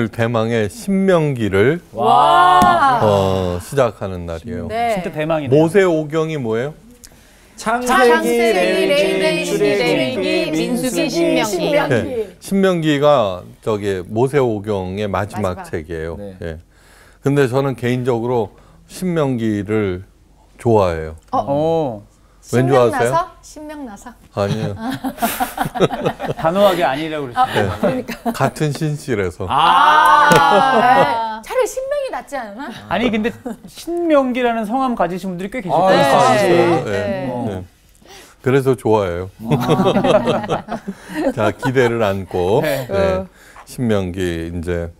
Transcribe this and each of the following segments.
오늘 대망의 신명기를 시작하는 날이에요. 네. 진짜 대망이네요. 모세오경이 뭐예요? 창세기, 레위기, 출애굽기, 민수기, 신명기. 네. 신명기가 저기 모세오경의 마지막 책이에요. 네. 예. 근데 저는 개인적으로 신명기를 좋아해요. 왠 좋아하세요? 신명나서? 아니요. 단호하게 아니라고 그러시죠. 네. 같은 신실에서. 차라리 신명이 낫지 않나? 아니 근데 신명기라는 성함 가지신 분들이 꽤 계실 거예요. 있어요. 네. 네. 그래서 좋아해요. 자, 기대를 안고 네. 네. 신명기 이제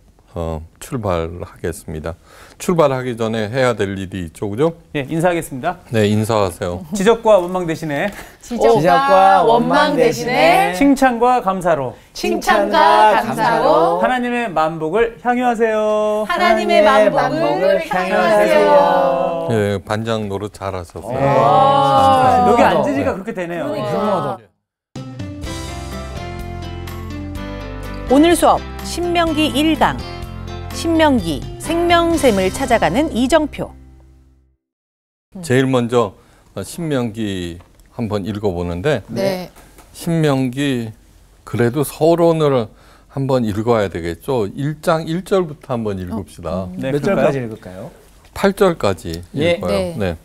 출발하겠습니다. 출발하기 전에 해야 될 일이 있죠, 그죠? 네, 인사하겠습니다. 네, 인사하세요. 지적과 원망 대신에 지적과 원망 대신에 칭찬과 감사로 칭찬과 감사로 하나님의 만복을 향유하세요. 하나님의 만복을 향유하세요. 네, 반장 노릇 잘하셨어요. 여기 앉으니까 그렇게 되네요. 오늘 수업 신명기 1강 신명기 생명샘을 찾아가는 이정표. 제일 먼저 신명기 한번 읽어보는데 네. 신명기 그래도 서론을 한번 읽어야 되겠죠. 1장 1절부터 한번 읽읍시다. 네, 몇 그럴까요? 절까지 읽을까요? 8절까지 예. 읽어요. 네. 네.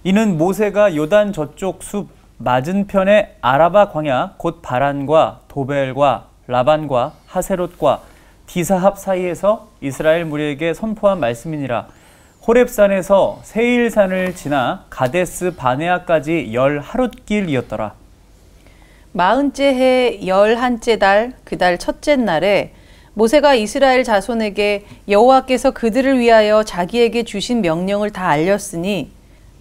이는 모세가 요단 저쪽 숲 맞은편의 아라바 광야 곧 바란과 도벨과 라반과 하세롯과 디사합 사이에서 이스라엘 무리에게 선포한 말씀이니라. 호렙산에서 세일산을 지나 가데스 바네아까지 10하룻길이었더라. 40째 해 11째 달 그 달 첫째 날에 모세가 이스라엘 자손에게 여호와께서 그들을 위하여 자기에게 주신 명령을 다 알렸으니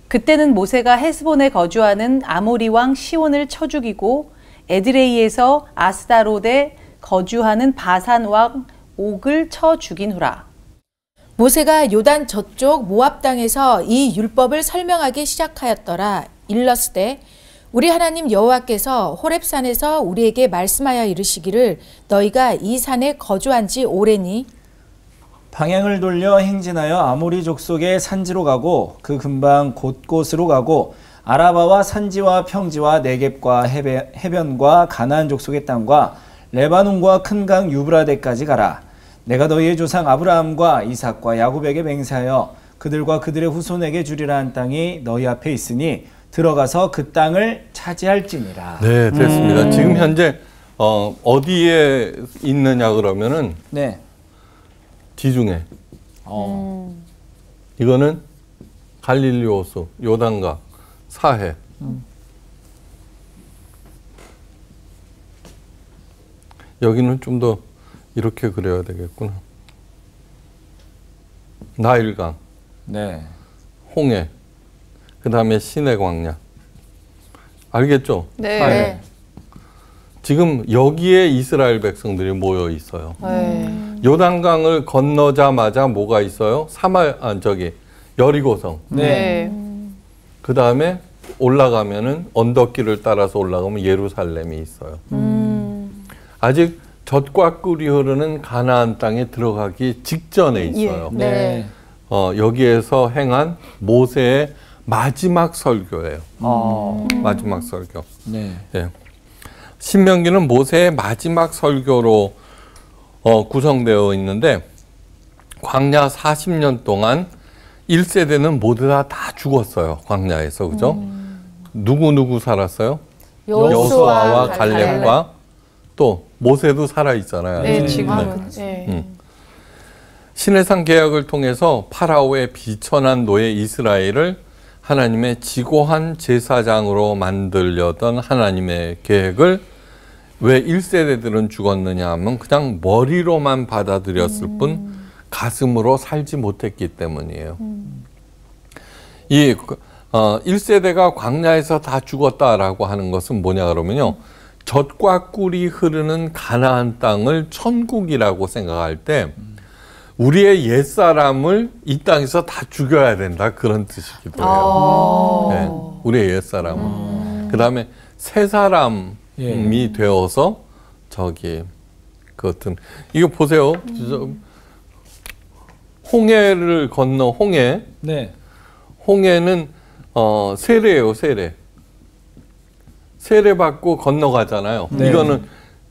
그때는 모세가 헤스본에 거주하는 아모리 왕 시온을 쳐 죽이고 에드레이에서 아스다롯에 거주하는 바산 왕 옥을 쳐 죽인 후라. 모세가 요단 저쪽 모압 땅에서 이 율법을 설명하기 시작하였더라. 일렀으되 우리 하나님 여호와께서 호렙산에서 우리에게 말씀하여 이르시기를 너희가 이 산에 거주한 지 오래니 방향을 돌려 행진하여 아모리 족속의 산지로 가고 그 근방 곳곳으로 가고 아라바와 산지와 평지와 네겝과 해변과 가나안 족속의 땅과 레바논과 큰 강 유브라데까지 가라. 내가 너희의 조상 아브라함과 이삭과 야곱에게 맹세하여 그들과 그들의 후손에게 주리라 한 땅이 너희 앞에 있으니 들어가서 그 땅을 차지할지니라. 네, 됐습니다. 지금 현재 어디에 있느냐 그러면은 네. 지중해. 이거는 갈릴리 호수, 요단강, 사해. 여기는 좀 더 이렇게 그려야 되겠구나. 나일강, 네. 홍해, 그 다음에 시내 광야. 알겠죠? 네. 사해. 지금 여기에 이스라엘 백성들이 모여 있어요. 요단강을 건너자마자 뭐가 있어요? 여리고성. 네. 그 다음에 올라가면은 언덕길을 따라서 올라가면 예루살렘이 있어요. 아직 젖과 꿀이 흐르는 가나안 땅에 들어가기 직전에 있어요. 네. 여기에서 행한 모세의 마지막 설교예요. 마지막 설교. 네. 예. 신명기는 모세의 마지막 설교로 구성되어 있는데 광야 40년 동안 1세대는 모두 다 죽었어요. 광야에서. 그죠? 누구 살았어요? 여호수아와 갈렙과 또 모세도 살아있잖아요. 네, 지금은. 시내산 계약을 통해서 파라오의 비천한 노예 이스라엘을 하나님의 지고한 제사장으로 만들려던 하나님의 계획을 왜 1세대들은 죽었느냐 하면 그냥 머리로만 받아들였을 뿐 가슴으로 살지 못했기 때문이에요. 이 1세대가 광야에서 다 죽었다라고 하는 것은 뭐냐 그러면요. 젖과 꿀이 흐르는 가나안 땅을 천국이라고 생각할 때 우리의 옛사람을 이 땅에서 다 죽여야 된다. 그런 뜻이기도 해요. 네, 우리의 옛사람을. 그 다음에 새 사람이 되어서 같은. 이거 보세요. 홍해를 건너 홍해. 네. 홍해는 세례예요, 세례. 세례 받고 건너가잖아요. 네. 이거는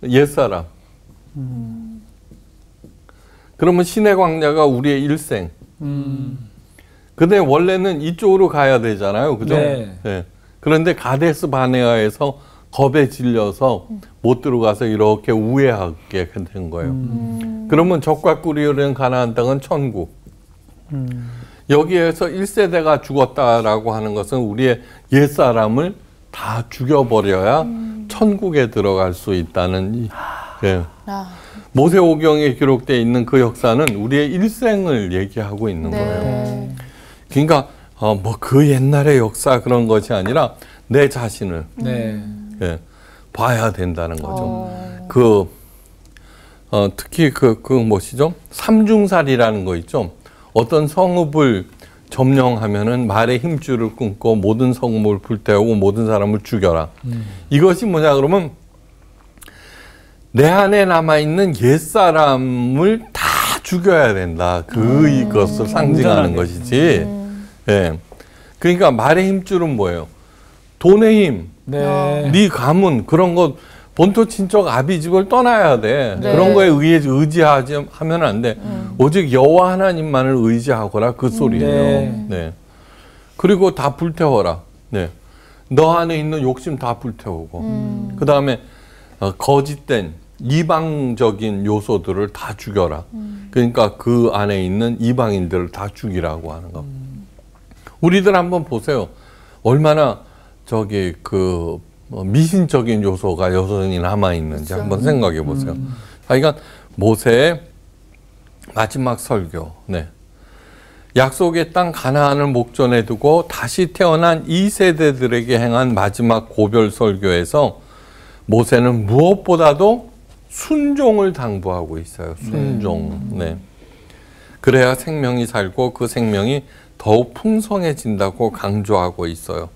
옛사람. 그러면 신의 광야가 우리의 일생. 근데 원래는 이쪽으로 가야 되잖아요. 그죠? 네. 네. 그런데 가데스 바네아에서 겁에 질려서 못 들어가서 이렇게 우회하게 된 거예요. 그러면 적과 꿀이 흐르는 가나안 땅은 천국. 여기에서 1세대가 죽었다라고 하는 것은 우리의 옛사람을 다 죽여버려야 천국에 들어갈 수 있다는 예. 모세오경에 기록되어 있는 그 역사는 우리의 일생을 얘기하고 있는 거예요. 그러니까 뭐 그 옛날의 역사 그런 것이 아니라 내 자신을 예, 봐야 된다는 거죠. 특히 그 뭐시죠? 삼중살이라는 거 있죠. 어떤 성읍을 점령하면은 말의 힘줄을 끊고 모든 성읍을 불태우고 모든 사람을 죽여라. 이것이 뭐냐 그러면 내 안에 남아있는 옛사람을 다 죽여야 된다. 이것을 상징하는 것이지. 예. 그러니까 말의 힘줄은 뭐예요? 돈의 힘, 네 가문 그런 것 본토 친척 아비집을 떠나야 돼. 네. 그런 거에 의지하지 하면 안 돼. 오직 여호와 하나님만을 의지하거라 그 소리예요. 네. 그리고 다 불태워라. 네. 너 안에 있는 욕심 다 불태우고. 그 다음에 거짓된 이방적인 요소들을 다 죽여라. 그러니까 그 안에 있는 이방인들을 다 죽이라고 하는 거. 우리들 한번 보세요. 얼마나 미신적인 요소가 여전히 남아있는지 한번 생각해 보세요. 그러니까 모세의 마지막 설교. 네. 약속의 땅 가나안을 목전에 두고 다시 태어난 2세대들에게 행한 마지막 고별 설교에서 모세는 무엇보다도 순종을 당부하고 있어요. 순종. 네. 그래야 생명이 살고 그 생명이 더욱 풍성해진다고 강조하고 있어요.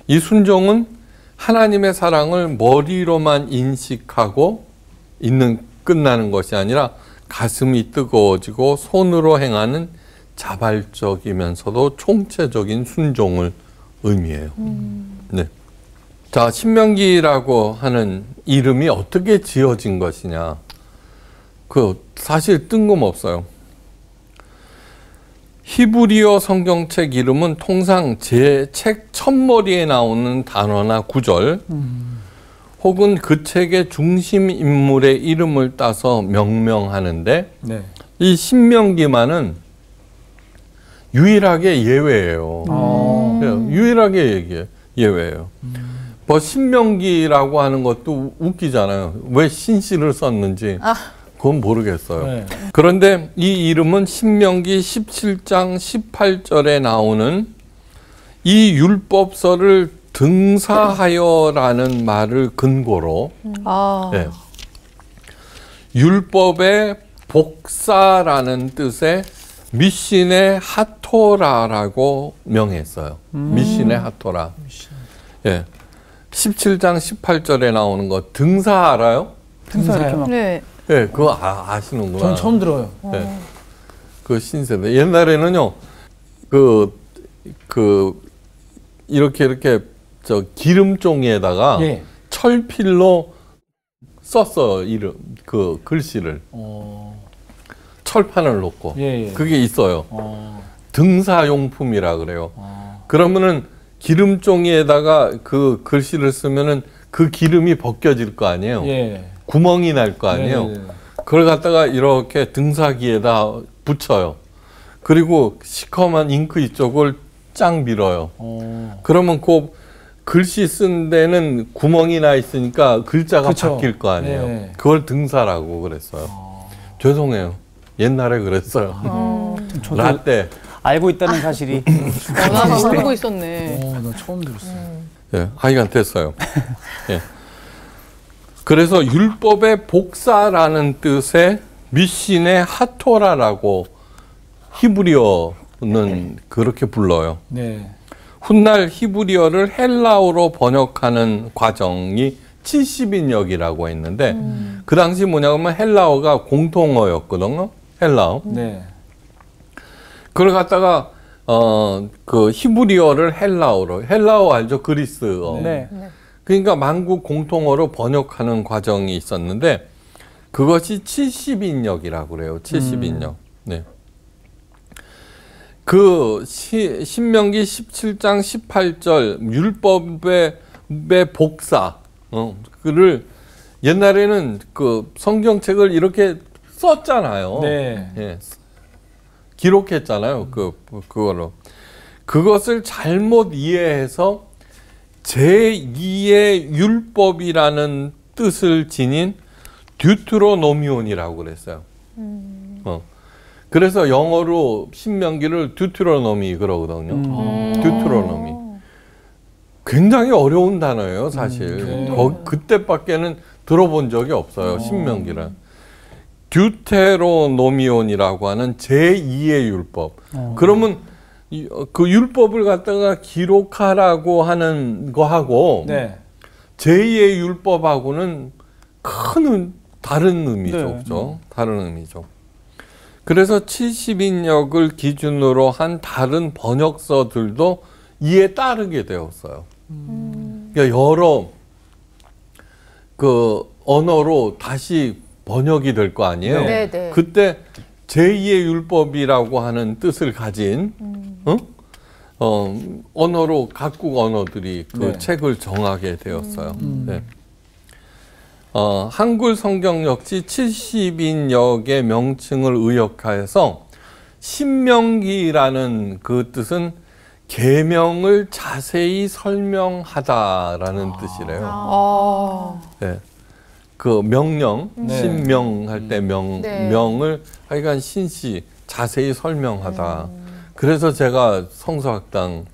이 순종은 하나님의 사랑을 머리로만 인식하고 끝나는 것이 아니라 가슴이 뜨거워지고 손으로 행하는 자발적이면서도 총체적인 순종을 의미해요. 네. 자, 신명기라고 하는 이름이 어떻게 지어진 것이냐. 사실 뜬금없어요. 히브리어 성경책 이름은 통상 제 책 첫머리에 나오는 단어나 구절 혹은 그 책의 중심 인물의 이름을 따서 명명하는데 네. 이 신명기만은 유일하게 예외예요. 유일하게 예외예요. 뭐 신명기라고 하는 것도 웃기잖아요. 왜 신씨를 썼는지 그건 모르겠어요. 네. 그런데 이 이름은 신명기 17장 18절에 나오는 이 율법서를 등사하여라는 말을 근거로 네. 율법의 복사라는 뜻의 미신의 하토라라고 명했어요. 미신의 하토라. 예. 17장 18절에 나오는 거 등사 알아요? 등사 이렇게 막 네. 예, 그거 아시는구나. 전 처음 들어요. 네. 그 신세대. 옛날에는요, 이렇게 기름종이에다가 철필로 썼어요, 글씨를. 철판을 놓고. 그게 있어요. 등사용품이라 그래요. 그러면은 기름종이에다가 그 글씨를 쓰면은 그 기름이 벗겨질 거 아니에요. 구멍이 날 거 아니에요. 그걸 갖다가 이렇게 등사기에다 붙여요. 그리고 시커먼 잉크 이쪽을 쫙 밀어요. 그러면 그 글씨 쓴 데는 구멍이 나 있으니까 글자가 바뀔 거 아니에요. 그걸 등사라고 그랬어요. 죄송해요. 옛날에 그랬어요. 라떼. 알고 있다는 사실이 나 모르고 있었네. 나 처음 들었어요. 예, 하여간 됐어요. 예. 그래서 율법의 복사라는 뜻의 미신의 하토라라고 히브리어는 그렇게 불러요. 훗날 히브리어를 헬라어로 번역하는 과정이 70인역이라고 했는데 그 당시 뭐냐면 헬라어가 공통어였거든요. 헬라어. 네. 그걸 갖다가 그 히브리어를 헬라어 알죠? 그리스어. 네. 그러니까 만국 공통어로 번역하는 과정이 있었는데 그것이 70인역이라고 그래요. 70인역. 네. 그 신명기 17장 18절 율법의 복사 그를 옛날에는 그 성경책을 이렇게 썼잖아요. 네. 예. 기록했잖아요. 그거로. 그것을 잘못 이해해서 제2의 율법이라는 뜻을 지닌 듀트로노미온이라고 그랬어요. 그래서 영어로 신명기를 듀트로노미 그러거든요. 듀트로노미. 굉장히 어려운 단어예요, 사실. 그때밖에는 들어본 적이 없어요, 신명기는. 듀테로노미온이라고 하는 제2의 율법. 그러면 그 율법을 갖다가 기록하라고 하는 거하고 네. 제2의 율법하고는 큰 다른 의미죠. 네. 그죠? 다른 의미죠. 그래서 70인역을 기준으로 한 다른 번역서들도 이에 따르게 되었어요. 그러니까 여러 그 언어로 다시 번역이 될 거 아니에요. 네, 네. 그때 제2의 율법이라고 하는 뜻을 가진 언어로 각국 언어들이 그 네. 책을 정하게 되었어요. 네. 한글 성경 역시 70인역의 명칭을 의역하여서 신명기라는 그 뜻은 계명을 자세히 설명하다라는 뜻이래요. 네. 그 명령, 네. 신명할 때 네. 명을 하여간 신시 자세히 설명하다. 그래서 제가 성서학당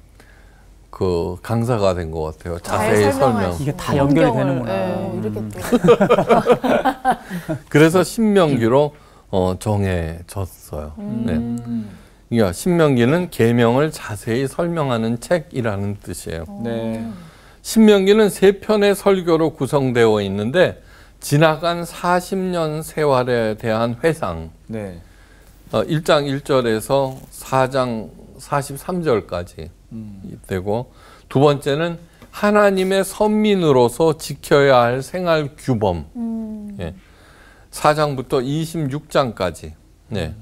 그 강사가 된 것 같아요. 자세히 설명. 이게 다 연결이 성경을, 되는구나. 이렇게 또. 그래서 신명기로 정해졌어요. 네. 그러니까 신명기는 계명을 자세히 설명하는 책이라는 뜻이에요. 네. 신명기는 3편의 설교로 구성되어 있는데 지나간 40년 세월에 대한 회상. 네. 1장 1절에서 4장 43절까지 되고 두 번째는 하나님의 선민으로서 지켜야 할 생활 규범. 예. 4장부터 26장까지. 네.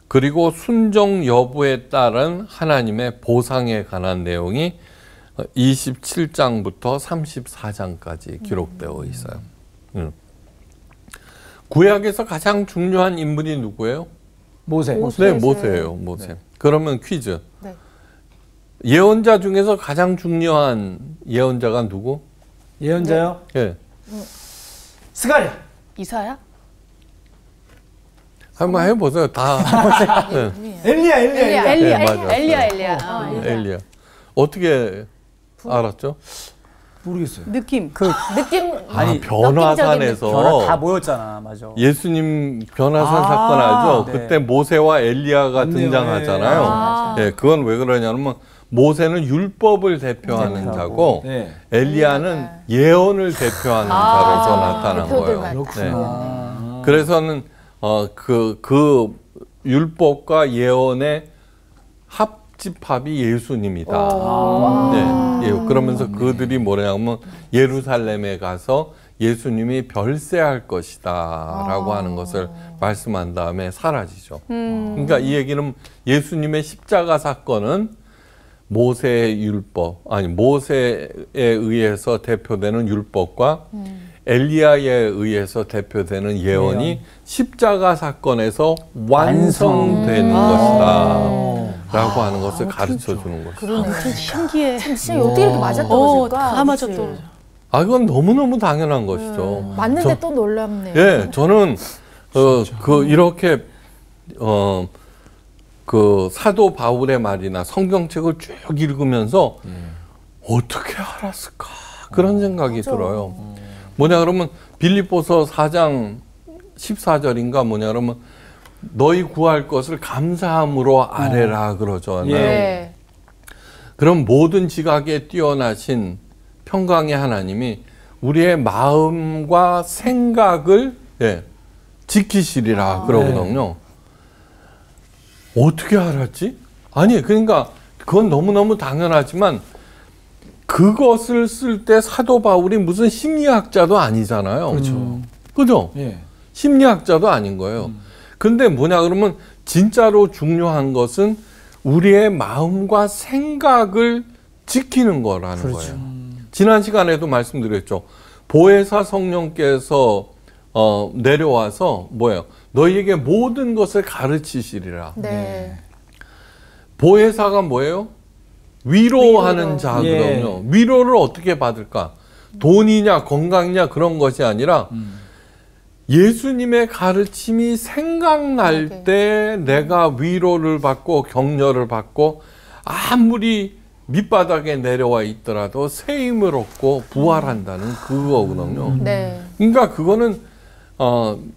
그리고 순종 여부에 따른 하나님의 보상에 관한 내용이 27장부터 34장까지 기록되어 있어요. 구약에서 가장 중요한 인물이 누구예요? 모세. 네, 모세예요. 모세. 네. 그러면 퀴즈. 네. 예언자 중에서 가장 중요한 예언자가 누구? 예언자요? 예. 스가랴. 이사야? 한번 해보세요. 다. 네. 엘리야. 네, 맞아요. 엘리야. 엘리야. 어떻게 알았죠? 모르겠어요. 느낌. 느낌 아니, 변화산에서 변화 다 모였잖아, 맞아. 예수님 변화산 아, 사건 알죠? 네. 그때 모세와 엘리야가 맞네요. 등장하잖아요. 맞아. 예, 그건 왜 그러냐면 모세는 율법을 대표하는 대표하고. 자고 네. 엘리야는 예언을 대표하는 자로서 나타난 대표들만. 거예요. 그렇구나. 그래서는 그 율법과 예언의 합집합이 예수님이다. 네, 예, 그러면서 그들이 뭐냐면 예루살렘에 가서 예수님이 별세할 것이다라고 하는 것을 말씀한 다음에 사라지죠. 그러니까 이 얘기는 예수님의 십자가 사건은 모세의 율법, 아니 모세에 의해서 대표되는 율법과 엘리야에 의해서 대표되는 예언이 십자가 사건에서 완성된 것이다. 라고 하는 것을 가르쳐 주는 것이죠. 아무튼 신기해. 진짜 어떻게 이렇게 맞아떨어질까? 다 그치? 맞아떨어져. 아, 그건 너무너무 당연한 것이죠. 맞는데 또 놀랍네요. 예, 저는 이렇게 그 사도 바울의 말이나 성경책을 쭉 읽으면서 어떻게 알았을까 그런 생각이 들어요. 뭐냐 그러면 빌립보서 4장 14절인가 뭐냐 그러면 너희 구할 것을 감사함으로 아뢰라 그러잖아요. 네. 그럼 모든 지각에 뛰어나신 평강의 하나님이 우리의 마음과 생각을 지키시리라 그러거든요. 어떻게 알았지? 아니, 그러니까 그건 너무너무 당연하지만 그것을 쓸 때 사도 바울이 무슨 심리학자도 아니잖아요. 그렇죠. 그죠? 예. 심리학자도 아닌 거예요. 근데 뭐냐 그러면 진짜로 중요한 것은 우리의 마음과 생각을 지키는 거라는 그렇죠. 거예요. 지난 시간에도 말씀드렸죠. 보혜사 성령께서 내려와서 뭐예요? 너희에게 모든 것을 가르치시리라. 네. 보혜사가 뭐예요? 위로하는 자거든요. 위로를 어떻게 받을까? 돈이냐 건강이냐 그런 것이 아니라 예수님의 가르침이 생각날 때 내가 위로를 받고 격려를 받고 아무리 밑바닥에 내려와 있더라도 새 힘을 얻고 부활한다는 그거거든요. 네. 그러니까 그거는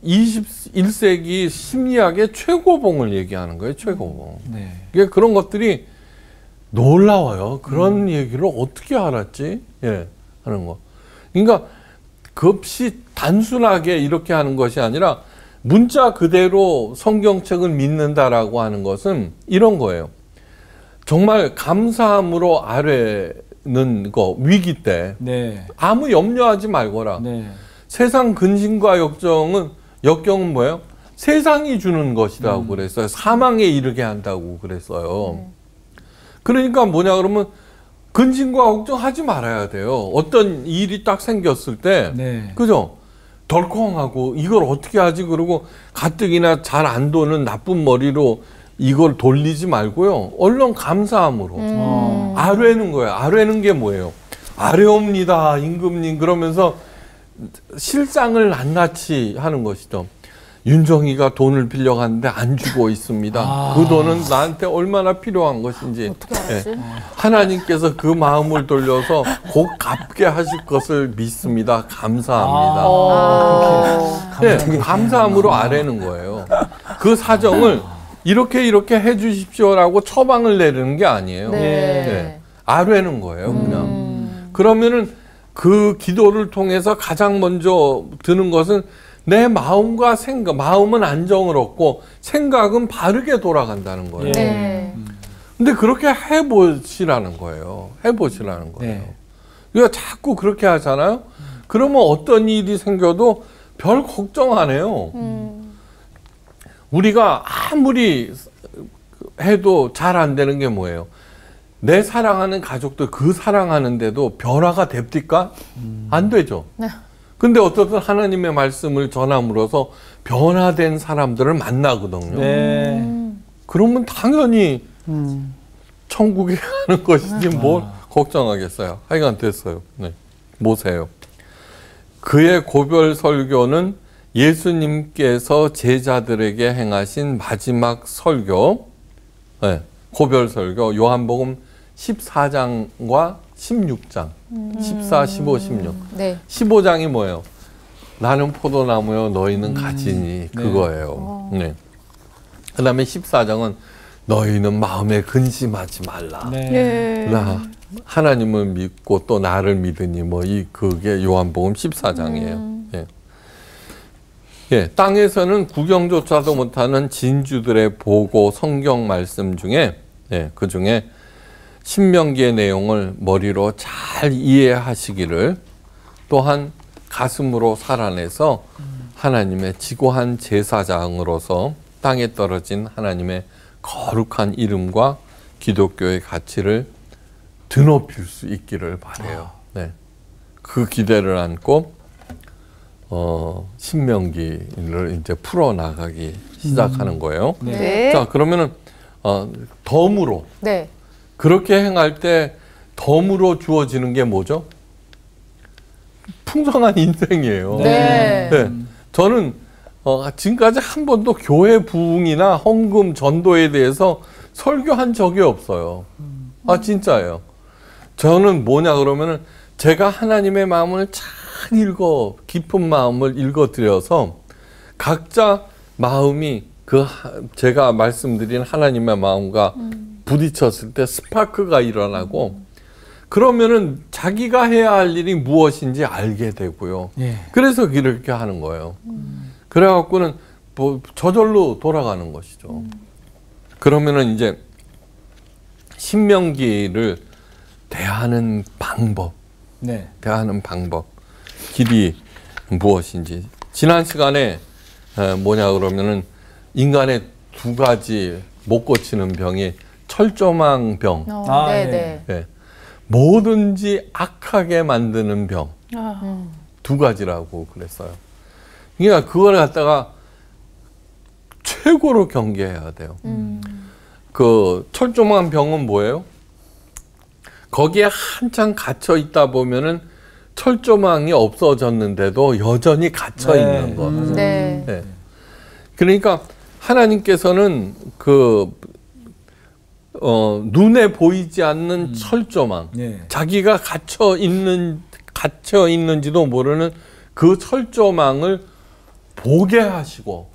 21세기 심리학의 최고봉을 얘기하는 거예요. 최고봉. 네. 이게 그런 것들이 놀라워요. 그런 얘기를 어떻게 알았지? 예, 하는 거. 그러니까 급시 단순하게 이렇게 하는 것이 아니라 문자 그대로 성경책을 믿는다라고 하는 것은 이런 거예요. 정말 감사함으로 아뢰는 거 위기 때 네. 아무 염려하지 말거라. 네. 세상 근심과 역경은 뭐예요? 세상이 주는 것이라고 그랬어요. 사망에 이르게 한다고 그랬어요. 그러니까 뭐냐 그러면 근심과 걱정하지 말아야 돼요. 어떤 일이 딱 생겼을 때, 네. 그죠? 덜컹하고 이걸 어떻게 하지? 그러고 가뜩이나 잘 안 도는 나쁜 머리로 이걸 돌리지 말고요. 얼른 감사함으로 아뢰는 거예요. 아뢰는 게 뭐예요? 아뢰옵니다, 임금님. 그러면서 실상을 낱낱이 하는 것이죠. 윤정이가 돈을 빌려갔는데 안 주고 있습니다. 그 돈은 나한테 얼마나 필요한 것인지. 어떻게 알았지? 하나님께서 그 마음을 돌려서 곧 갚게 하실 것을 믿습니다. 감사합니다. 감사함으로 아뢰는 거예요. 그 사정을 이렇게 해주십시오라고 처방을 내리는 게 아니에요. 네. 아뢰는 거예요, 그냥. 그러면은 그 기도를 통해서 가장 먼저 드는 것은 내 마음과 생각, 마음은 안정을 얻고 생각은 바르게 돌아간다는 거예요. 네. 근데 그렇게 해보시라는 거예요. 해보시라는 거예요. 네. 그러니까 자꾸 그렇게 하잖아요. 그러면 어떤 일이 생겨도 별 걱정 안 해요. 우리가 아무리 해도 잘 안 되는 게 뭐예요? 내 사랑하는 가족들 그 사랑하는데도 변화가 됩니까? 안 되죠. 네. 근데 어떻든 하나님의 말씀을 전함으로써 변화된 사람들을 만나거든요. 네. 그러면 당연히 천국에 가는 것이지 뭘 걱정하겠어요. 하여간 됐어요. 네. 모세요. 그의 고별 설교는 예수님께서 제자들에게 행하신 마지막 설교, 네. 고별 설교, 요한복음 14장과 16장, 14, 15, 16. 네. 15장이 뭐예요? 나는 포도나무요, 너희는 가지니 그거예요. 네. 그다음에 14장은 너희는 마음에 근심하지 말라. 네. 나 하나님을 믿고 또 나를 믿으니 그게 요한복음 14장이에요. 예. 예, 땅에서는 구경조차도 못하는 진주들의 보고 성경 말씀 중에 그 중에 신명기의 내용을 머리로 잘 이해하시기를 또한 가슴으로 살아내서 하나님의 지고한 제사장으로서 땅에 떨어진 하나님의 거룩한 이름과 기독교의 가치를 드높일 수 있기를 바라요. 네. 그 기대를 안고 신명기를 이제 풀어나가기 시작하는 거예요. 네. 자, 그러면은 덤으로 네. 그렇게 행할 때 덤으로 주어지는 게 뭐죠? 풍성한 인생이에요. 네. 네. 저는 지금까지 한 번도 교회 부흥이나 헌금 전도에 대해서 설교한 적이 없어요. 아, 진짜예요. 저는 뭐냐 그러면은 제가 하나님의 마음을 잘 깊은 마음을 읽어드려서 각자 마음이 제가 말씀드린 하나님의 마음과 부딪혔을 때 스파크가 일어나고 그러면은 자기가 해야 할 일이 무엇인지 알게 되고요. 예. 그래서 이렇게 하는 거예요. 그래갖고는 뭐 저절로 돌아가는 것이죠. 그러면은 이제 신명기를 대하는 방법, 네. 대하는 방법, 길이 무엇인지. 지난 시간에 뭐냐 그러면은 인간의 두 가지 못 고치는 병이 철조망병, 아, 네. 예. 뭐든지 악하게 만드는 병. 두 가지라고 그랬어요. 그러니까 그걸 갖다가 최고로 경계해야 돼요. 그 철조망 병은 뭐예요? 거기에 한창 갇혀 있다 보면은 철조망이 없어졌는데도 여전히 갇혀 있는 것. 네. 네. 그러니까 하나님께서는 눈에 보이지 않는 철조망, 예. 자기가 갇혀 있는지도 모르는 그 철조망을 보게 하시고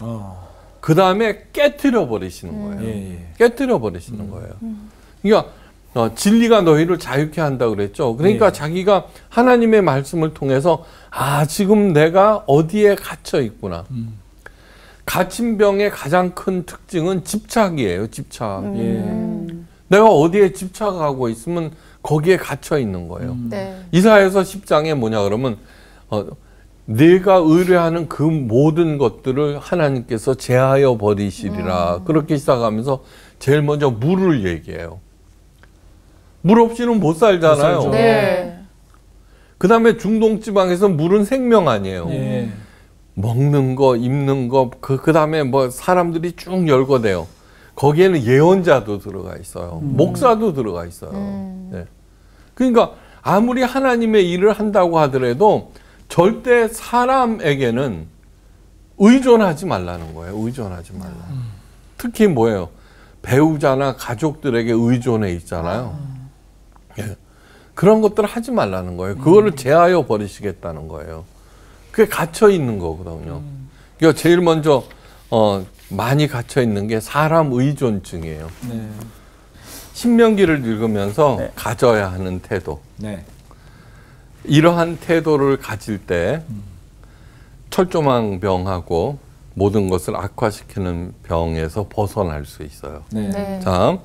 그 다음에 깨트려 버리시는 거예요. 예. 깨트려 버리시는 거예요. 그러니까 진리가 너희를 자유케 한다 그랬죠. 그러니까 예. 자기가 하나님의 말씀을 통해서 지금 내가 어디에 갇혀 있구나. 갇힌 병의 가장 큰 특징은 집착이에요. 집착. 내가 어디에 집착하고 있으면 거기에 갇혀 있는 거예요. 네. 이사야서 10장에 뭐냐 그러면 내가 의뢰하는 그 모든 것들을 하나님께서 제하여 버리시리라. 그렇게 시작하면서 제일 먼저 물을 얘기해요. 물 없이는 못 살잖아요. 못 살죠. 네. 그 다음에 중동 지방에서 물은 생명 아니에요. 예. 먹는 거, 입는 거, 그 다음에 뭐 사람들이 쭉 열거돼요. 거기에는 예언자도 들어가 있어요. 목사도 들어가 있어요. 네. 그러니까 아무리 하나님의 일을 한다고 하더라도 절대 사람에게는 의존하지 말라는 거예요. 의존하지 말라. 특히 뭐예요? 배우자나 가족들에게 의존해 있잖아요. 예. 그런 것들을 하지 말라는 거예요. 그거를 제하여 버리시겠다는 거예요. 그게 갇혀 있는 거거든요. 그러니까 제일 먼저 많이 갇혀 있는 게 사람 의존증이에요. 네. 신명기를 읽으면서 네. 가져야 하는 태도. 네. 이러한 태도를 가질 때 철조망병하고 모든 것을 악화시키는 병에서 벗어날 수 있어요. 네. 네. 자,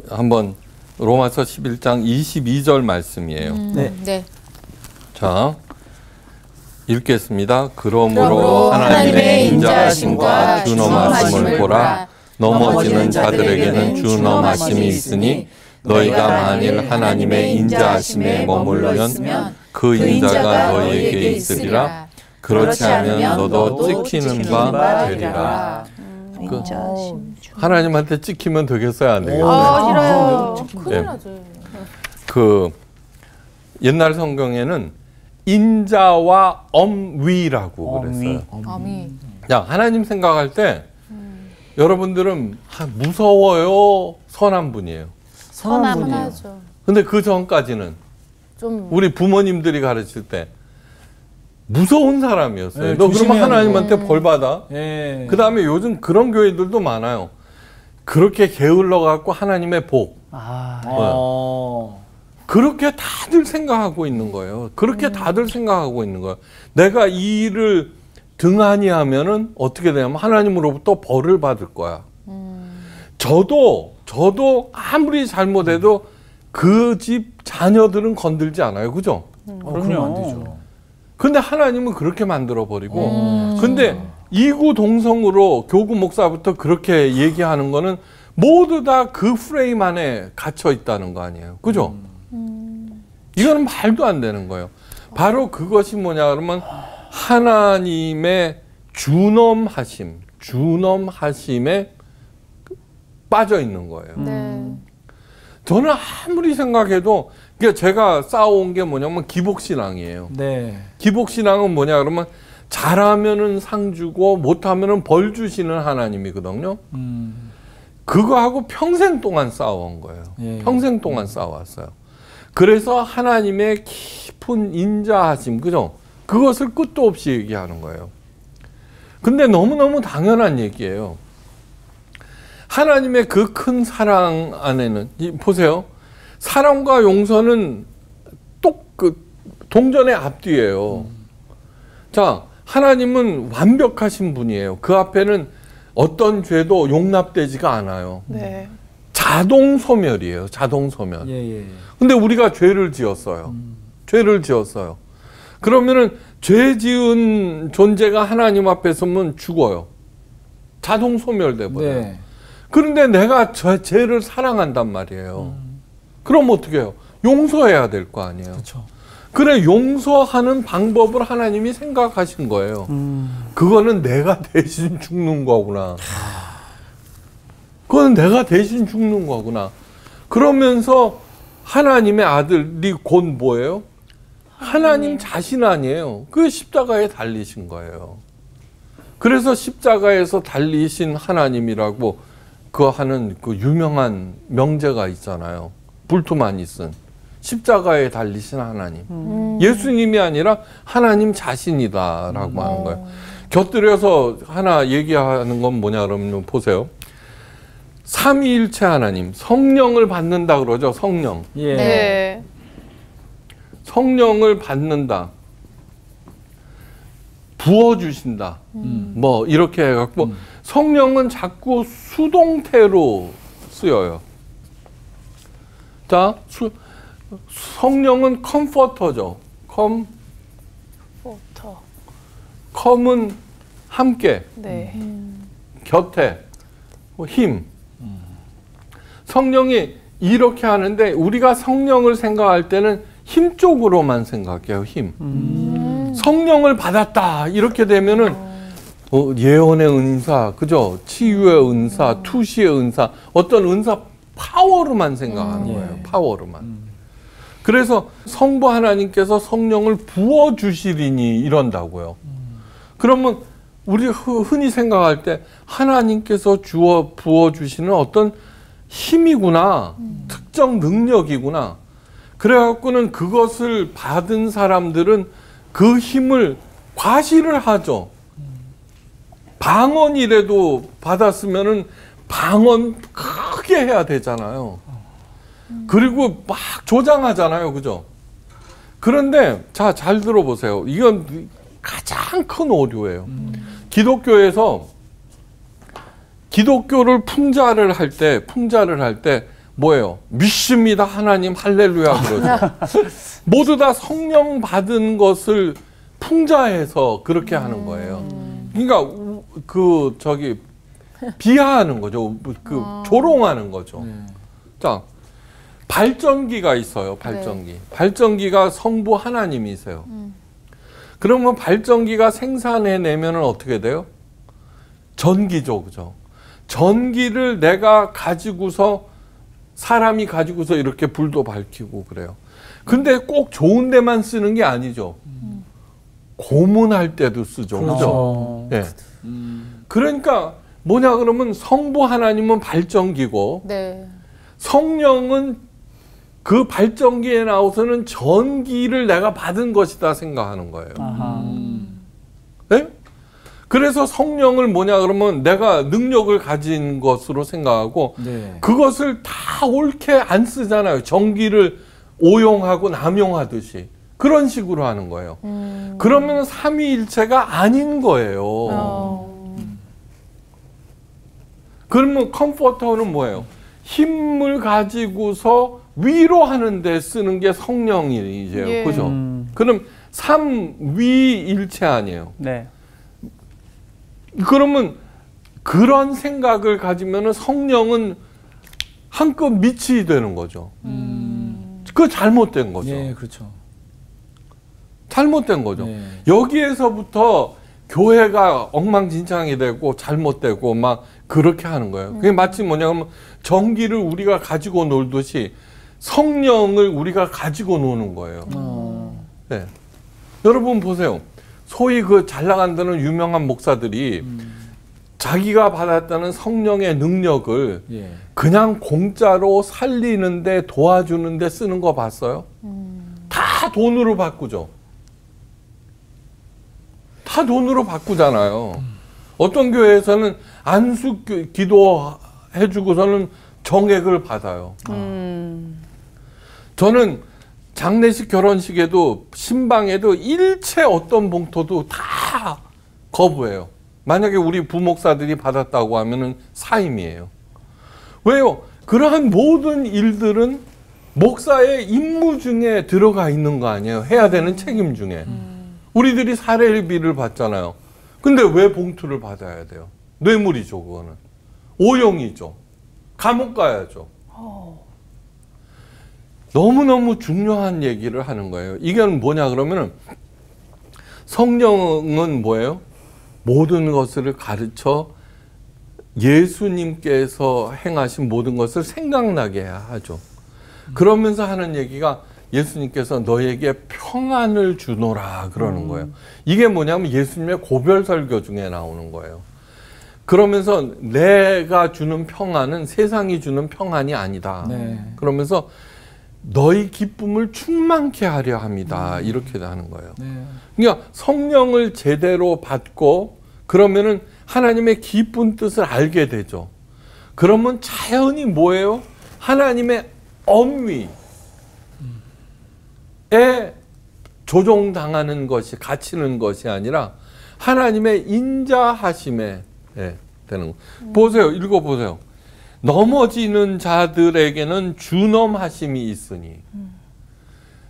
한번 로마서 11장 22절 말씀이에요. 네. 네. 자, 읽겠습니다. 그러므로 그러므로 하나님의 인자하심과 준엄하심을 보라. 넘어지는 자들에게는 준엄하심이 있으니 너희가 만일 하나님의 인자하심에 머물면 그 인자가 너희에게 있으리라. 그렇지 않으면 너도 찍히는 바 되리라. 인자하심. 하나님한테 찍히면 되겠어요, 안 되겠어요? 싫어요. 큰일 예. 나죠. 옛날 성경에는 인자와 엄위라고 그랬어요. 어미. 야, 하나님 생각할 때 여러분들은 무서워요, 선한 분이에요. 선한 분이에요. 선하죠. 근데 그 전까지는 좀 우리 부모님들이 가르칠 때 무서운 사람이었어요. 네, 너 그러면 조심해야 하나님한테 벌 받아. 예. 그 다음에 요즘 그런 교회들도 많아요. 그렇게 게을러 갖고 하나님의 복. 그렇게 다들 생각하고 있는 거예요. 그렇게 다들 생각하고 있는 거예요. 내가 이 일을 등한히 하면은 어떻게 되냐면 하나님으로부터 벌을 받을 거야. 저도 아무리 잘못해도 그 집 자녀들은 건들지 않아요. 그죠? 그러면 안 되죠. 근데 하나님은 그렇게 만들어 버리고 근데 이구동성으로 교구 목사부터 그렇게 얘기하는 거는 모두 다 그 프레임 안에 갇혀 있다는 거 아니에요. 그죠? 이거는 말도 안 되는 거예요. 바로 그것이 뭐냐 그러면 하나님의 준엄하심에 빠져 있는 거예요. 네. 저는 아무리 생각해도 그러니까 제가 쌓아온 게 뭐냐면 기복신앙이에요. 네. 기복신앙은 뭐냐 그러면 잘하면은 상 주고 못하면은 벌 주시는 하나님이거든요. 그거하고 평생 동안 쌓아온 거예요. 예. 평생 동안 쌓아왔어요. 그래서 하나님의 깊은 인자하심, 그죠? 그것을 끝도 없이 얘기하는 거예요. 근데 너무너무 당연한 얘기예요. 하나님의 그 큰 사랑 안에는 보세요. 사랑과 용서는 동전의 앞뒤예요. 자, 하나님은 완벽하신 분이에요. 그 앞에는 어떤 죄도 용납되지가 않아요. 네. 자동 소멸이에요. 자동 소멸. 예. 근데 우리가 죄를 지었어요. 죄를 지었어요. 그러면은 죄 지은 존재가 하나님 앞에 서면 죽어요. 자동 소멸돼 버려요. 네. 그런데 내가 죄를 사랑한단 말이에요. 그럼 어떻게 해요? 용서해야 될 거 아니에요. 그렇죠. 그래, 용서하는 방법을 하나님이 생각하신 거예요. 그거는 내가 대신 죽는 거구나. 그건 내가 대신 죽는 거구나. 그러면서 하나님의 아들이 곧 뭐예요? 하나님 자신 아니에요. 그 십자가에 달리신 거예요. 그래서 십자가에서 달리신 하나님이라고 하는 그 유명한 명제가 있잖아요. 불투만이 쓴 십자가에 달리신 하나님. 예수님이 아니라 하나님 자신이다라고 하는 거예요. 곁들여서 하나 얘기하는 건 뭐냐 그러면 보세요. 삼위일체 하나님, 성령을 받는다 그러죠. 성령. 예. 네. 성령을 받는다. 부어주신다. 뭐 이렇게 해갖고 성령은 자꾸 수동태로 쓰여요. 자, 성령은 컴포터죠. 컴은 함께, 네. 곁에, 힘. 성령이 이렇게 하는데 우리가 성령을 생각할 때는 힘 쪽으로만 생각해요. 힘. 성령을 받았다 이렇게 되면은 예언의 은사, 그죠? 치유의 은사, 투시의 은사, 어떤 은사 파워로만 생각하는 거예요. 파워로만. 그래서 성부 하나님께서 성령을 부어 주시리니 이런다고요. 그러면 우리 흔히 생각할 때 하나님께서 부어 주시는 어떤 힘이구나, 특정 능력이구나. 그래갖고는 그것을 받은 사람들은 그 힘을 과시를 하죠. 방언이라도 받았으면은 방언 크게 해야 되잖아요. 그리고 막 조장하잖아요. 그죠? 그런데 자, 잘 들어보세요. 이건 가장 큰 오류예요. 기독교에서 기독교를 풍자를 할 때 뭐예요? 믿습니다. 하나님 할렐루야 그러죠. 모두 다 성령 받은 것을 풍자해서 그렇게 하는 거예요. 그러니까 비하하는 거죠. 조롱하는 거죠. 자, 발전기가 있어요. 발전기. 발전기가 성부 하나님이세요. 그러면 발전기가 생산해내면은 어떻게 돼요? 전기죠. 그죠? 전기를 내가 가지고서 사람이 가지고서 이렇게 불도 밝히고 그래요. 근데 꼭 좋은 데만 쓰는 게 아니죠. 고문할 때도 쓰죠. 그렇죠? 네. 그러니까 뭐냐 그러면 성부 하나님은 발전기고 네. 성령은 그 발전기에 나와서는 전기를 내가 받은 것이다 생각하는 거예요. 네? 그래서 성령을 뭐냐 그러면 내가 능력을 가진 것으로 생각하고 네. 그것을 다 옳게 안 쓰잖아요. 전기를 오용하고 남용하듯이 그런 식으로 하는 거예요. 그러면 삼위일체가 아닌 거예요. 그러면 컴포터는 뭐예요? 힘을 가지고서 위로하는 데 쓰는 게 성령이죠. 예. 그죠? 그럼 삼위일체 아니에요. 네. 그러면 그런 생각을 가지면 성령은 한껏 밑이 되는 거죠. 그거 잘못된 거죠. 예, 그렇죠. 잘못된 거죠. 네. 여기에서부터 교회가 엉망진창이 되고 잘못되고 막 그렇게 하는 거예요. 그게 마치 뭐냐면 전기를 우리가 가지고 놀듯이 성령을 우리가 가지고 노는 거예요. 네. 여러분 보세요. 소위 그 잘 나간다는 유명한 목사들이 자기가 받았다는 성령의 능력을 예. 그냥 공짜로 살리는데 도와주는데 쓰는 거 봤어요? 다 돈으로 바꾸죠. 다 돈으로 바꾸잖아요. 어떤 교회에서는 안수 기도 해주고서는 정액을 받아요. 저는 장례식 결혼식에도 신방에도 일체 어떤 봉투도 다 거부해요. 만약에 우리 부목사들이 받았다고 하면은 사임이에요. 왜요? 그러한 모든 일들은 목사의 임무 중에 들어가 있는 거 아니에요. 해야 되는 책임 중에. 우리들이 사례비를 받잖아요. 근데 왜 봉투를 받아야 돼요? 뇌물이죠, 그거는. 오용이죠. 감옥 가야죠. 너무너무 중요한 얘기를 하는 거예요. 이건 뭐냐 그러면은 성령은 뭐예요? 모든 것을 가르쳐 예수님께서 행하신 모든 것을 생각나게 하죠. 그러면서 하는 얘기가 예수님께서 너에게 평안을 주노라 그러는 거예요. 이게 뭐냐면 예수님의 고별 설교 중에 나오는 거예요. 그러면서 내가 주는 평안은 세상이 주는 평안이 아니다. 네. 그러면서 너희 기쁨을 충만케 하려 합니다. 이렇게 하는 거예요. 네. 그러니까 성령을 제대로 받고 그러면은 하나님의 깊은 뜻을 알게 되죠. 그러면 자연히 뭐예요? 하나님의 엄위에 조종당하는 것이 갇히는 것이 아니라 하나님의 인자하심에 되는 거. 보세요. 읽어보세요. 넘어지는 자들에게는 준엄하심이 있으니.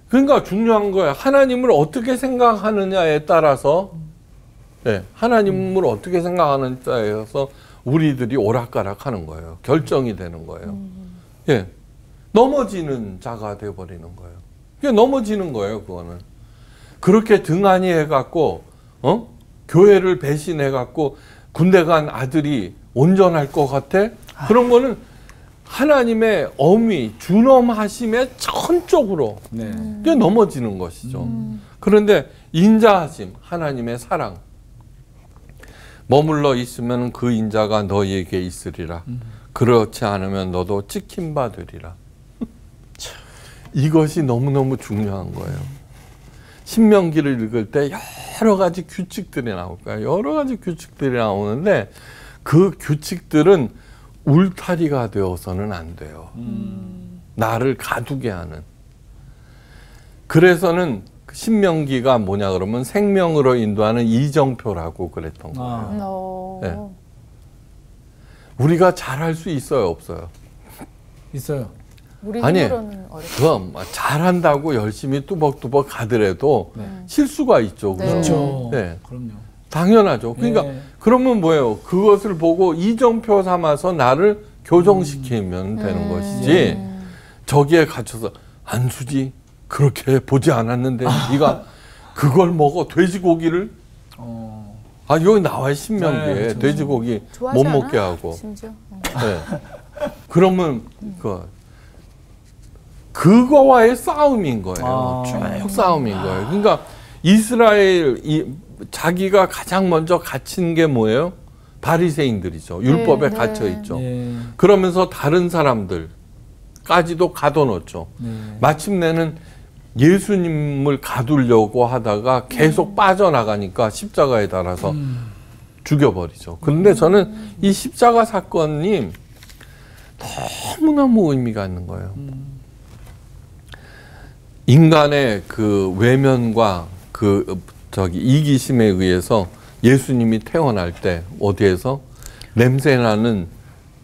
그러니까 중요한 거예요. 하나님을 어떻게 생각하느냐에 따라서 하나님을 어떻게 생각하느냐에 따라서 우리들이 오락가락하는 거예요. 결정이 되는 거예요. 넘어지는 자가 되어버리는 거예요. 그게 넘어지는 거예요. 그거는. 그렇게 등한히 해갖고 교회를 배신해갖고 군대 간 아들이 온전할 것 같아? 그런 거는 하나님의 엄위, 준엄하심에 전적으로 그게 넘어지는 것이죠. 그런데 인자하심, 하나님의 사랑 머물러 있으면 그 인자가 너희에게 있으리라. 그렇지 않으면 너도 찍힌 바 되리라. 이것이 너무너무 중요한 거예요. 신명기를 읽을 때 여러 가지 규칙들이 나올 거예요. 여러 가지 규칙들이 나오는데 그 규칙들은 울타리가 되어서는 안 돼요. 나를 가두게 하는. 그래서는 신명기가 뭐냐 그러면 생명으로 인도하는 이정표라고 그랬던 거예요. 네. 우리가 잘할 수 있어요, 없어요? 있어요. 우리 아니, 힘으로는 어렵죠. 그럼 잘한다고 열심히 뚜벅뚜벅 가더라도 실수가 있죠. 네. 그렇죠. 네. 그럼요. 당연하죠. 그러니까 그러면 뭐예요? 그것을 보고 이정표 삼아서 나를 교정시키면 되는 것이지 저기에 갇혀서 안수지 그렇게 보지 않았는데 네가 그걸 먹어 돼지고기를 여기 나와요 신명기에 네, 돼지고기 좋아하지 못 않아? 먹게 하고 심지어. 그러면 그거와의 싸움인 거예요. 쭉 싸움인 거예요. 그러니까 이스라엘 자기가 가장 먼저 갇힌 게 뭐예요? 바리새인들이죠. 율법에 갇혀 있죠. 그러면서 다른 사람들까지도 가둬놓죠. 마침내는 예수님을 가두려고 하다가 계속 빠져나가니까 십자가에 달아서 죽여버리죠. 그런데 저는 이 십자가 사건이 너무너무 의미가 있는 거예요. 인간의 그 외면과 이기심에 의해서 예수님이 태어날 때 어디에서 냄새나는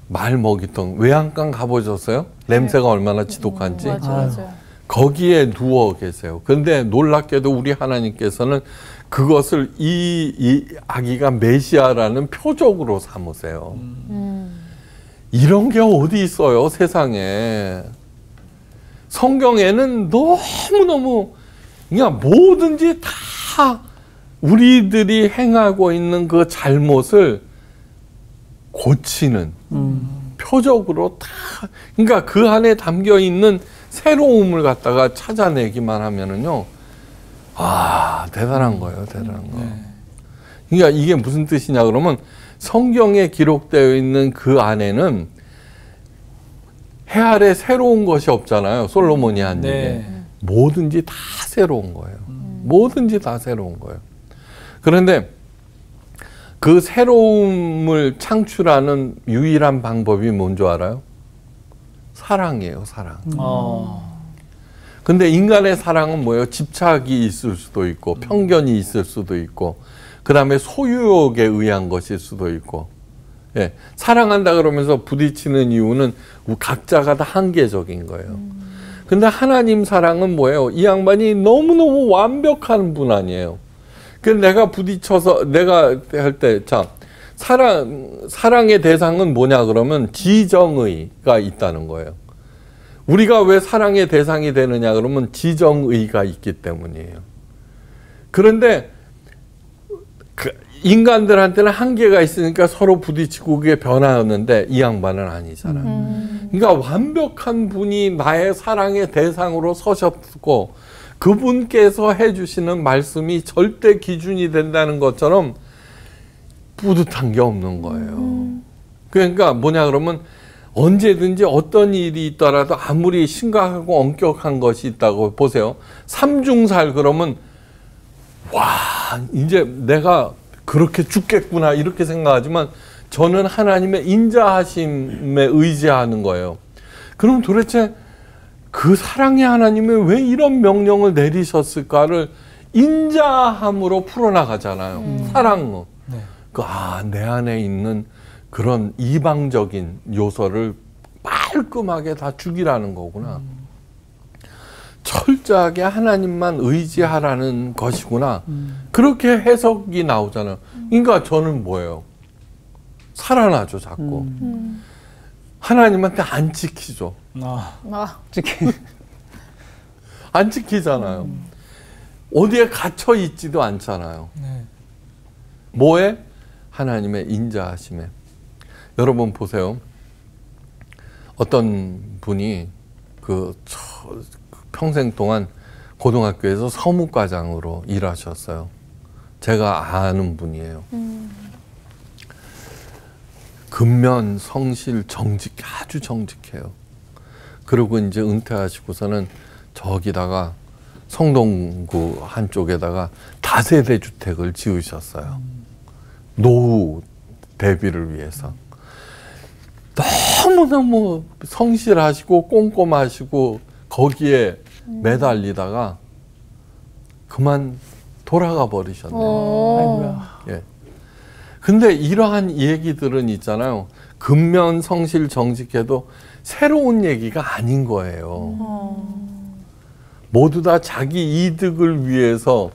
말먹이통 외양간 가보셨어요? 냄새가 얼마나 지독한지. 맞아요. 거기에 누워 계세요. 그런데 놀랍게도 우리 하나님께서는 그것을 이 아기가 메시아라는 표적으로 삼으세요. 이런 게 어디 있어요, 세상에. 성경에는 너무너무 그냥 뭐든지 다 우리들이 행하고 있는 그 잘못을 고치는 표적으로 다 그러니까 그 안에 담겨 있는 새로움을 갖다가 찾아내기만 하면은요, 대단한 거예요, 대단한 거. 그러니까 이게 무슨 뜻이냐 그러면 성경에 기록되어 있는 그 안에는 해 아래 새로운 것이 없잖아요. 솔로몬이 한 얘기. 뭐든지 다 새로운 거예요. 뭐든지 다 새로운 거예요. 그런데 그 새로움을 창출하는 유일한 방법이 뭔지 알아요? 사랑이에요, 사랑. 근데 인간의 사랑은 뭐예요? 집착이 있을 수도 있고 편견이 있을 수도 있고 그다음에 소유욕에 의한 것일 수도 있고 예, 사랑한다 그러면서 부딪히는 이유는 각자가 다 한계적인 거예요. 근데 하나님 사랑은 뭐예요? 이 양반이 너무너무 완벽한 분 아니에요. 그래서 내가 부딪혀서 내가 할 때 자 사랑의 대상은 뭐냐 그러면 지정의가 있다는 거예요. 우리가 왜 사랑의 대상이 되느냐 그러면 지정의가 있기 때문이에요. 그런데 인간들한테는 한계가 있으니까 서로 부딪히고 그게 변화였는데 이 양반은 아니잖아요. 그러니까 완벽한 분이 나의 사랑의 대상으로 서셨고 그분께서 해주시는 말씀이 절대 기준이 된다는 것처럼 뿌듯한 게 없는 거예요. 그러니까 뭐냐 그러면 언제든지 어떤 일이 있더라도 아무리 심각하고 엄격한 것이 있다고 보세요. 삼중살 그러면 와 이제 내가 그렇게 죽겠구나 이렇게 생각하지만 저는 하나님의 인자하심에 의지하는 거예요. 그럼 도대체 그 사랑의 하나님이 왜 이런 명령을 내리셨을까를 인자함으로 풀어나가잖아요. 사랑으로. 네. 내 안에 있는 그런 이방적인 요소를 깔끔하게 다 죽이라는 거구나. 철저하게 하나님만 의지하라는 것이구나. 그렇게 해석이 나오잖아요. 그러니까 저는 뭐예요? 살아나죠, 자꾸. 하나님한테 안 지키죠. 안 지키잖아요. 어디에 갇혀 있지도 않잖아요. 네. 뭐에? 하나님의 인자하심에. 여러분 보세요. 어떤 분이 평생 동안 고등학교에서 서무과장으로 일하셨어요. 제가 아는 분이에요. 근면, 성실, 정직, 아주 정직해요. 그리고 이제 은퇴하시고서는 저기다가 성동구 한쪽에다가 다세대 주택을 지으셨어요. 노후 대비를 위해서. 너무너무 성실하시고 꼼꼼하시고 거기에 매달리다가 그만 돌아가 버리셨네요. 아이고야. 예. 근데 이러한 얘기들은 있잖아요. 근면, 성실, 정직해도 새로운 얘기가 아닌 거예요. 모두 다 자기 이득을 위해서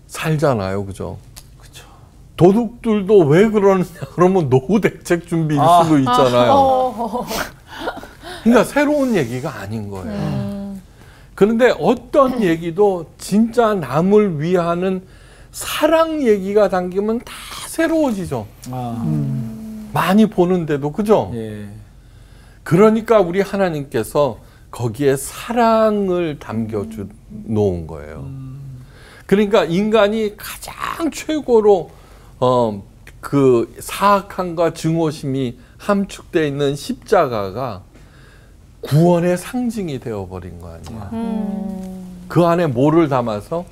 살잖아요. 그죠? 도둑들도 왜 그러느냐 그러면 노후 대책 준비일 수도 있잖아요. 그러니까 새로운 얘기가 아닌 거예요. 그런데 어떤 얘기도 진짜 남을 위하는 사랑 얘기가 담기면 다 새로워지죠. 많이 보는데도 그죠? 예. 그러니까 우리 하나님께서 거기에 사랑을 담겨 놓은 거예요. 그러니까 인간이 가장 최고로 그 사악함과 증오심이 함축되어 있는 십자가가 구원의 상징이 되어버린 거 아니에요. 그 안에 뭐를 담아서?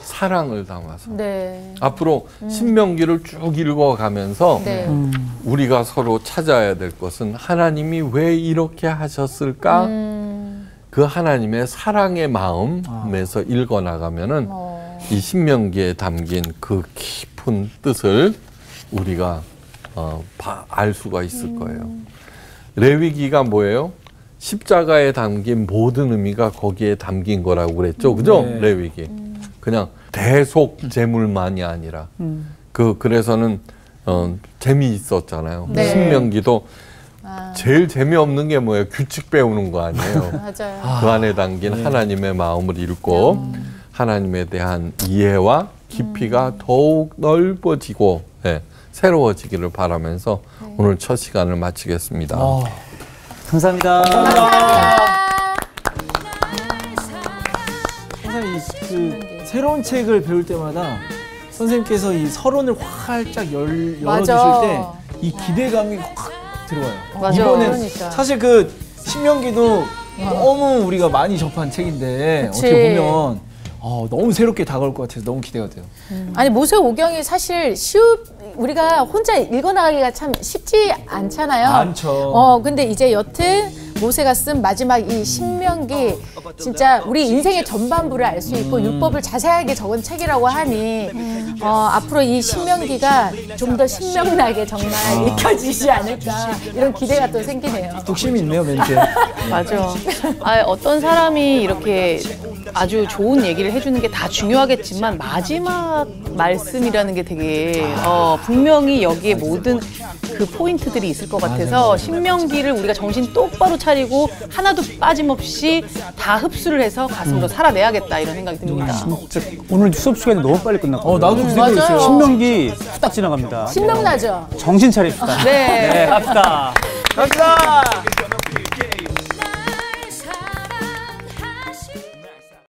사랑을 담아서. 네. 앞으로 신명기를 쭉 읽어가면서 네. 우리가 서로 찾아야 될 것은 하나님이 왜 이렇게 하셨을까? 그 하나님의 사랑의 마음에서 읽어나가면은 이 신명기에 담긴 그 깊은 뜻을 우리가 알 수가 있을 거예요. 레위기가 뭐예요? 십자가에 담긴 모든 의미가 거기에 담긴 거라고 그랬죠, 그죠? 네. 레위기. 그냥 대속 제물만이 아니라 그래서는 재미있었잖아요. 네. 신명기도 제일 재미없는 게 뭐예요? 규칙 배우는 거 아니에요. 맞아요. 그 안에 담긴 하나님의 마음을 읽고 하나님에 대한 이해와 깊이가 더욱 넓어지고 새로워지기를 바라면서 오늘 첫 시간을 마치겠습니다. 감사합니다. 항상 그 새로운 책을 배울 때마다 선생님께서 이 서론을 활짝 열어주실 맞아. 때 이 기대감이 확 들어와요. 맞아. 이번엔 그러니까. 사실 그 신명기도 너무 우리가 많이 접한 책인데 그치. 어떻게 보면 너무 새롭게 다가올 것 같아서 너무 기대가 돼요. 아니 모세오경이 사실 우리가 혼자 읽어나가기가 참 쉽지 않잖아요. 많죠. 근데 이제 여튼 모세가 쓴 마지막 이 신명기 진짜 우리 인생의 전반부를 알 수 있고 율법을 자세하게 적은 책이라고 하니 앞으로 이 신명기가 좀 더 신명나게 정말 읽혀지지 않을까 이런 기대가 또 생기네요. 뚝심이 있네요, 멘트. 맞아. 어떤 사람이 이렇게 아주 좋은 얘기를 해주는 게 다 중요하겠지만 마지막 말씀이라는 게 되게 분명히 여기에 모든 그 포인트들이 있을 것 같아서 신명기를 우리가 정신 똑바로 차리고 하나도 빠짐없이 다 흡수를 해서 가슴으로 살아내야겠다 이런 생각이 듭니다. 진짜 오늘 수업 시간이 너무 빨리 끝났고. 나도 그 맞아요. 생각했어요. 신명기 후딱 지나갑니다. 신명나죠? 정신 차립시다. 네. 갑시다. 갑시다.